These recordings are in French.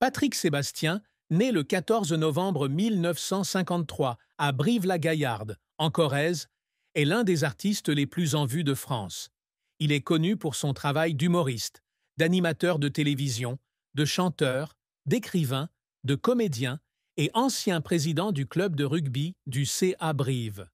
Patrick Sébastien, né le 14 novembre 1953 à Brive-la-Gaillarde, en Corrèze, est l'un des artistes les plus en vue de France. Il est connu pour son travail d'humoriste, d'animateur de télévision, de chanteur, d'écrivain, de comédien et ancien président du club de rugby du CA Brive.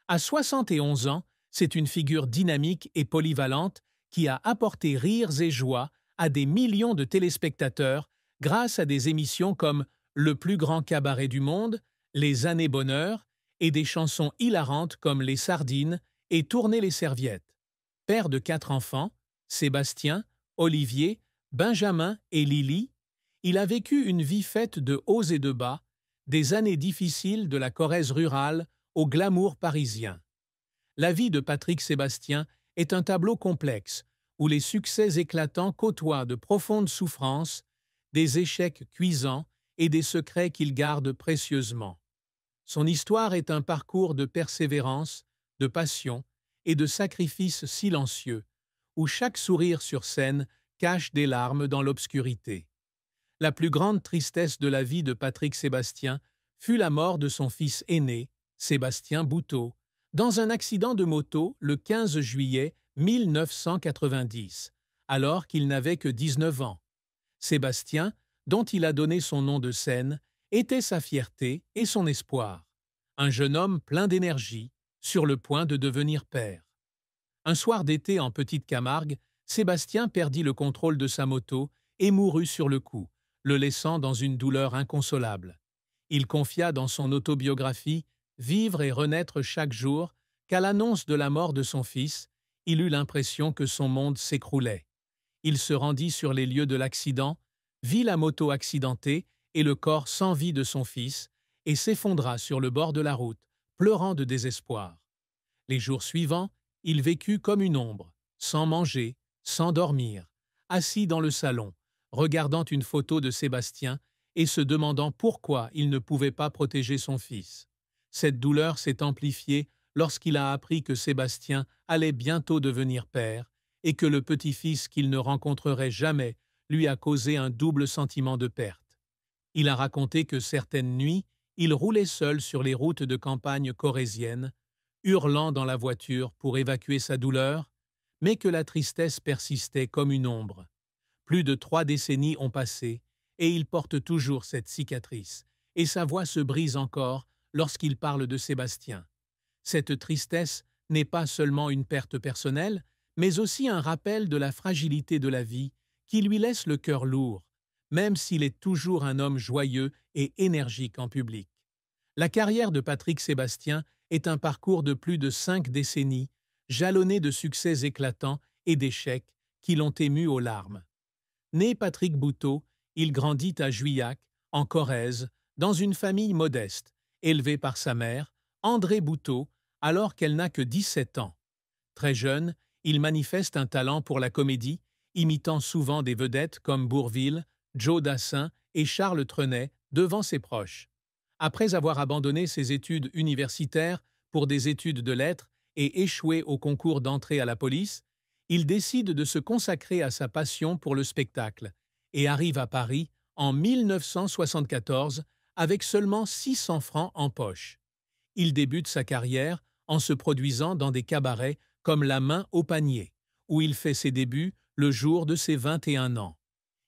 À 71 ans, c'est une figure dynamique et polyvalente qui a apporté rires et joie à des millions de téléspectateurs grâce à des émissions comme Le plus grand cabaret du monde, Les années bonheur et des chansons hilarantes comme Les sardines et Tourner les serviettes. Père de 4 enfants, Sébastien, Olivier, Benjamin et Lily, il a vécu une vie faite de hauts et de bas, des années difficiles de la Corrèze rurale au glamour parisien. La vie de Patrick Sébastien est un tableau complexe où les succès éclatants côtoient de profondes souffrances, des échecs cuisants et des secrets qu'il garde précieusement. Son histoire est un parcours de persévérance, de passion et de sacrifice silencieux, où chaque sourire sur scène cache des larmes dans l'obscurité. La plus grande tristesse de la vie de Patrick Sébastien fut la mort de son fils aîné, Sébastien Bouteau, dans un accident de moto le 15 juillet 1990, alors qu'il n'avait que 19 ans. Sébastien, dont il a donné son nom de scène, était sa fierté et son espoir. Un jeune homme plein d'énergie, sur le point de devenir père. Un soir d'été en Petite Camargue, Sébastien perdit le contrôle de sa moto et mourut sur le coup, le laissant dans une douleur inconsolable. Il confia dans son autobiographie « Vivre et renaître chaque jour » qu'à l'annonce de la mort de son fils, il eut l'impression que son monde s'écroulait. Il se rendit sur les lieux de l'accident, vit la moto accidentée et le corps sans vie de son fils, et s'effondra sur le bord de la route, pleurant de désespoir. Les jours suivants, il vécut comme une ombre, sans manger, sans dormir, assis dans le salon, regardant une photo de Sébastien et se demandant pourquoi il ne pouvait pas protéger son fils. Cette douleur s'est amplifiée lorsqu'il a appris que Sébastien allait bientôt devenir père et que le petit-fils qu'il ne rencontrerait jamais lui a causé un double sentiment de perte. Il a raconté que certaines nuits, il roulait seul sur les routes de campagne corréziennes, hurlant dans la voiture pour évacuer sa douleur, mais que la tristesse persistait comme une ombre. Plus de 3 décennies ont passé, et il porte toujours cette cicatrice, et sa voix se brise encore lorsqu'il parle de Sébastien. Cette tristesse n'est pas seulement une perte personnelle, mais aussi un rappel de la fragilité de la vie qui lui laisse le cœur lourd, même s'il est toujours un homme joyeux et énergique en public. La carrière de Patrick Sébastien est un parcours de plus de 5 décennies, jalonné de succès éclatants et d'échecs qui l'ont ému aux larmes. Né Patrick Bouteau, il grandit à Juillac, en Corrèze, dans une famille modeste, élevée par sa mère, André Bouteau, alors qu'elle n'a que 17 ans. Très jeune, il manifeste un talent pour la comédie, imitant souvent des vedettes comme Bourvil, Joe Dassin et Charles Trenet devant ses proches. Après avoir abandonné ses études universitaires pour des études de lettres et échoué au concours d'entrée à la police, il décide de se consacrer à sa passion pour le spectacle et arrive à Paris en 1974 avec seulement 600 francs en poche. Il débute sa carrière en se produisant dans des cabarets comme La Main au panier, où il fait ses débuts le jour de ses 21 ans.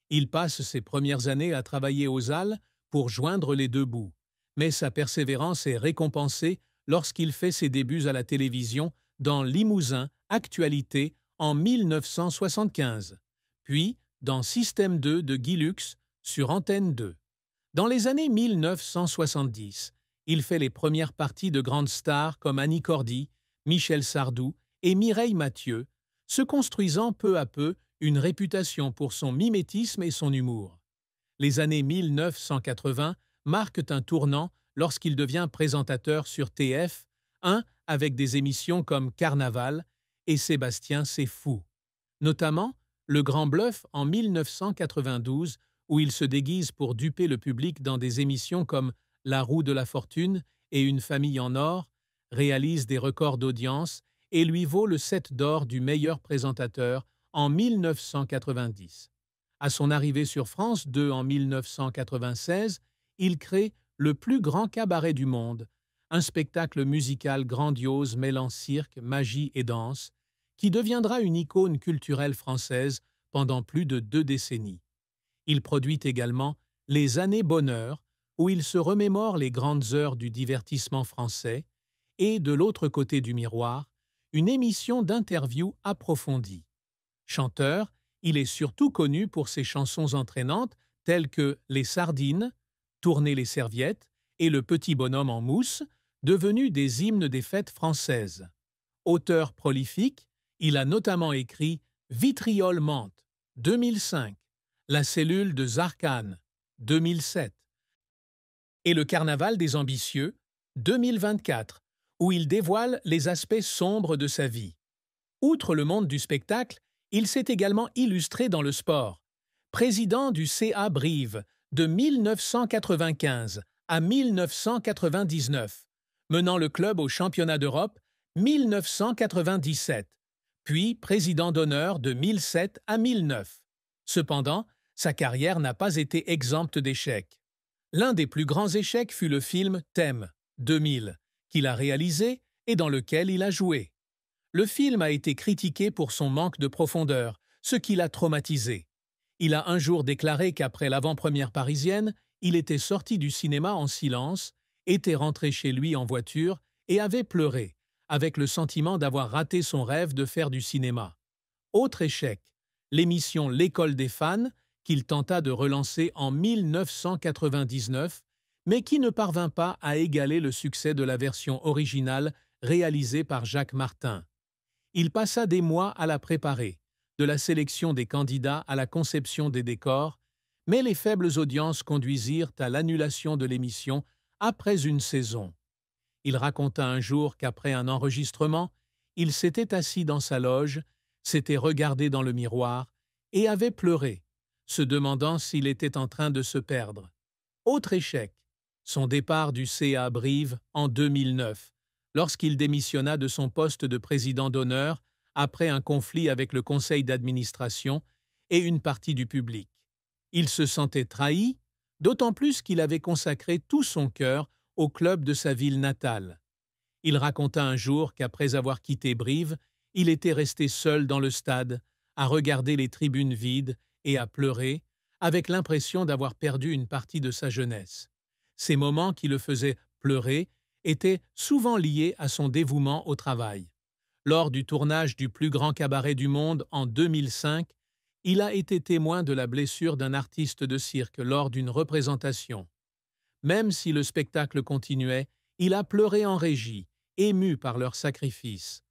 Il passe ses premières années à travailler aux Halles pour joindre les deux bouts, mais sa persévérance est récompensée lorsqu'il fait ses débuts à la télévision dans Limousin, Actualité, en 1975, puis dans Système 2 de Guy Lux sur Antenne 2. Dans les années 1970, il fait les premières parties de grandes stars comme Annie Cordy, Michel Sardou et Mireille Mathieu, se construisant peu à peu une réputation pour son mimétisme et son humour. Les années 1980 marquent un tournant lorsqu'il devient présentateur sur TF1 avec des émissions comme Carnaval et Sébastien c'est fou. Notamment Le Grand Bluff en 1992 où il se déguise pour duper le public dans des émissions comme La Roue de la Fortune et Une famille en or, réalise des records d'audience et lui vaut le 7 d'or du meilleur présentateur en 1990. À son arrivée sur France 2 en 1996, il crée le plus grand cabaret du monde, un spectacle musical grandiose mêlant cirque, magie et danse, qui deviendra une icône culturelle française pendant plus de 2 décennies. Il produit également Les Années Bonheur, où il se remémore les grandes heures du divertissement français, et de l'autre côté du miroir, une émission d'interviews approfondie. Chanteur, il est surtout connu pour ses chansons entraînantes telles que Les Sardines, Tourner les serviettes et Le Petit Bonhomme en mousse, devenus des hymnes des fêtes françaises. Auteur prolifique, il a notamment écrit Vitriol menthe, 2005, La cellule de Zarkane, 2007, et Le Carnaval des ambitieux, 2024, où il dévoile les aspects sombres de sa vie. Outre le monde du spectacle, il s'est également illustré dans le sport. Président du CA Brive de 1995 à 1999, menant le club au championnat d'Europe 1997, puis président d'honneur de 1007 à 1009. Cependant, sa carrière n'a pas été exempte d'échecs. L'un des plus grands échecs fut le film Thème, 2000, qu'il a réalisé et dans lequel il a joué. Le film a été critiqué pour son manque de profondeur, ce qui l'a traumatisé. Il a un jour déclaré qu'après l'avant-première parisienne, il était sorti du cinéma en silence, était rentré chez lui en voiture et avait pleuré, avec le sentiment d'avoir raté son rêve de faire du cinéma. Autre échec, l'émission L'école des fans, qu'il tenta de relancer en 1999, mais qui ne parvint pas à égaler le succès de la version originale réalisée par Jacques Martin. Il passa des mois à la préparer, de la sélection des candidats à la conception des décors, mais les faibles audiences conduisirent à l'annulation de l'émission après une saison. Il raconta un jour qu'après un enregistrement, il s'était assis dans sa loge, s'était regardé dans le miroir et avait pleuré, se demandant s'il était en train de se perdre. Autre échec, son départ du CA Brive en 2009, lorsqu'il démissionna de son poste de président d'honneur après un conflit avec le conseil d'administration et une partie du public. Il se sentait trahi, d'autant plus qu'il avait consacré tout son cœur au club de sa ville natale. Il raconta un jour qu'après avoir quitté Brive, il était resté seul dans le stade, à regarder les tribunes vides et à pleurer, avec l'impression d'avoir perdu une partie de sa jeunesse. Ces moments qui le faisaient pleurer étaient souvent liés à son dévouement au travail. Lors du tournage du plus grand cabaret du monde en 2005, il a été témoin de la blessure d'un artiste de cirque lors d'une représentation. Même si le spectacle continuait, il a pleuré en régie, ému par leur sacrifice.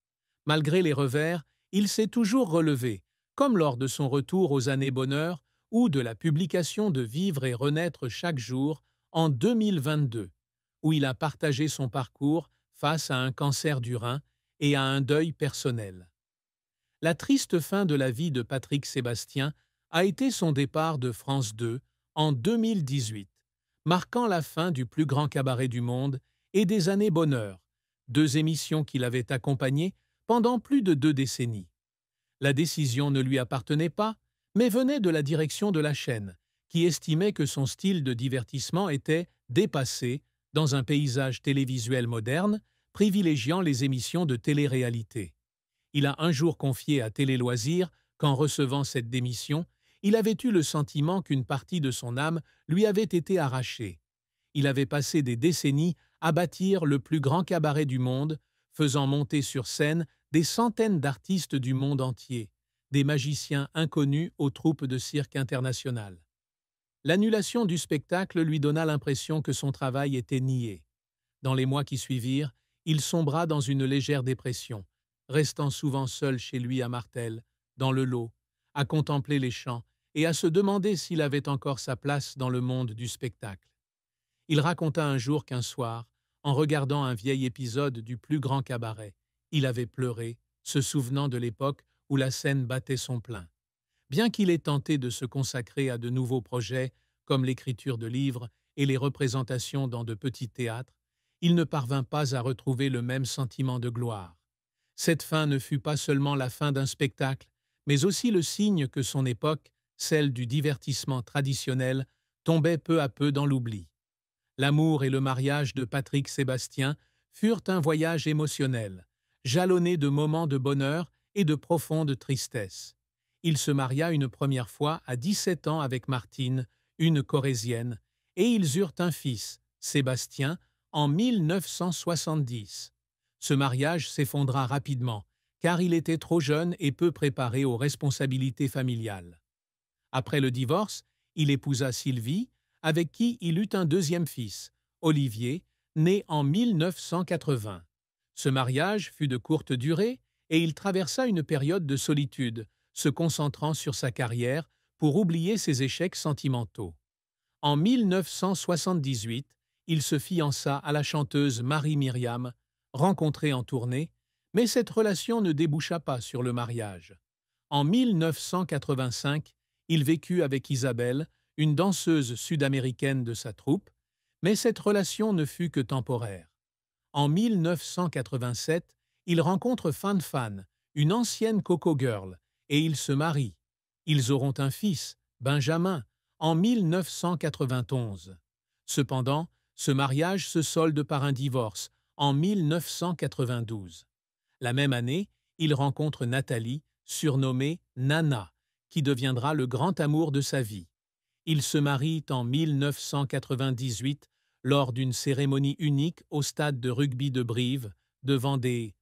Malgré les revers, il s'est toujours relevé, comme lors de son retour aux Années Bonheur ou de la publication de Vivre et renaître chaque jour en 2022, où il a partagé son parcours face à un cancer du rein et à un deuil personnel. La triste fin de la vie de Patrick Sébastien a été son départ de France 2 en 2018, marquant la fin du plus grand cabaret du monde et des Années Bonheur, 2 émissions qu'il avait accompagnées pendant plus de 2 décennies. La décision ne lui appartenait pas, mais venait de la direction de la chaîne, qui estimait que son style de divertissement était dépassé dans un paysage télévisuel moderne, privilégiant les émissions de télé-réalité. Il a un jour confié à Télé Loisirs qu'en recevant cette démission, il avait eu le sentiment qu'une partie de son âme lui avait été arrachée. Il avait passé des décennies à bâtir le plus grand cabaret du monde, faisant monter sur scène des centaines d'artistes du monde entier, des magiciens inconnus aux troupes de cirque internationales. L'annulation du spectacle lui donna l'impression que son travail était nié. Dans les mois qui suivirent, il sombra dans une légère dépression, restant souvent seul chez lui à Martel, dans le Lot, à contempler les champs et à se demander s'il avait encore sa place dans le monde du spectacle. Il raconta un jour qu'un soir, en regardant un vieil épisode du plus grand cabaret, il avait pleuré, se souvenant de l'époque où la scène battait son plein. Bien qu'il ait tenté de se consacrer à de nouveaux projets, comme l'écriture de livres et les représentations dans de petits théâtres, il ne parvint pas à retrouver le même sentiment de gloire. Cette fin ne fut pas seulement la fin d'un spectacle, mais aussi le signe que son époque celle du divertissement traditionnel, tombait peu à peu dans l'oubli. L'amour et le mariage de Patrick Sébastien furent un voyage émotionnel, jalonné de moments de bonheur et de profonde tristesse. Il se maria une première fois à 17 ans avec Martine, une Corésienne, et ils eurent un fils, Sébastien, en 1970. Ce mariage s'effondra rapidement, car il était trop jeune et peu préparé aux responsabilités familiales. Après le divorce, il épousa Sylvie, avec qui il eut un deuxième fils, Olivier, né en 1980. Ce mariage fut de courte durée et il traversa une période de solitude, se concentrant sur sa carrière pour oublier ses échecs sentimentaux. En 1978, il se fiança à la chanteuse Marie-Myriam, rencontrée en tournée, mais cette relation ne déboucha pas sur le mariage. En 1985, il vécut avec Isabelle, une danseuse sud-américaine de sa troupe, mais cette relation ne fut que temporaire. En 1987, il rencontre Fan Fan, une ancienne Coco Girl, et ils se marient. Ils auront un fils, Benjamin, en 1991. Cependant, ce mariage se solde par un divorce en 1992. La même année, il rencontre Nathalie, surnommée Nana, qui deviendra le grand amour de sa vie. Ils se marient en 1998 lors d'une cérémonie unique au stade de rugby de Brive, devant des